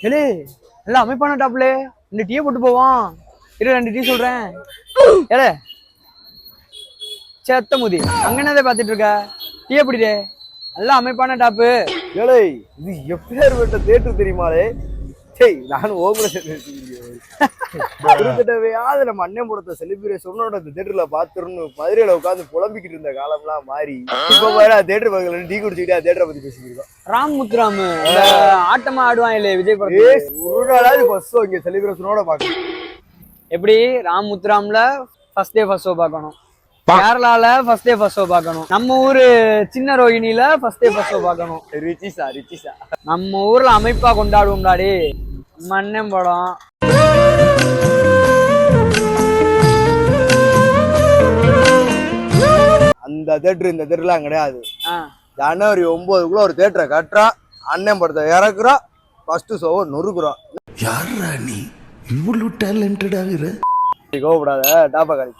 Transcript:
ஏலே நல்லா அமைப்பான டாப்ல 2 டீயை போட்டு போவோம். இரு 2 டீ சொல்றேன். ஏலே செத்த முதி அங்க என்னதை பாத்துட்டு இருக்க? டீ எப்படிடே? நல்லா அமைப்பான டாப்பு. ஏலே இது எப்பேற்பட்ட தேட்டர் தெரியுமாலே? சரி நானும் ஓபுல தடவையாவது நம்ம அண்ணன் படத்தை செலிபிரேஷனோட அந்த தேட்டர்ல பாத்துருன்னு மதுரையில உட்காந்து புலம்பிக்கிட்டு இருந்த காலம்லாம் மாறி இப்ப பாரு தேட்டர் பக்கத்துல டீ குடிச்சுக்கிட்டு தேட்டரை பத்தி பேசிக்கிருக்கோம். ராம் முத்துராமு ஆட்டமா ஆடுவான் இல்லையே விஜய் படம். ஒரு நாளாவது ஃபர்ஸ்ட் இங்க செலிபிரேஷனோட பாக்கணும். எப்படி ராம் முத்துராம்ல ஃபர்ஸ்ட் டே ஃபர்ஸ்ட் ஷோ பார்க்கணும், கேரளால ஃபர்ஸ்ட் டே ஃபர்ஸ்ட் ஷோ பார்க்கணும், நம்ம ஊரு சின்ன ரோஹிணில ஃபர்ஸ்ட் டே ஃபர்ஸ்ட் ஷோ பார்க்கணும். ரிச்சிசா நம்ம ஊர்ல அமைப்பா கொண்டாடுவோம்டாடி நம்ம அண்ணன் படம். அந்த தேட்டர் இந்த தேட்டர்லாம் கிடையாது. ஜனவரி 9க்குள்ள ஒரு தேட்டரை கட்டுறான், அண்ணன் படத்தை இறக்குறான், ஃபர்ஸ்ட் ஷோவை நொறுக்குறான். யாரா நீ இவ்வளவு டேலண்டடா இரு? கோவப்படாத டாப்பா காலி.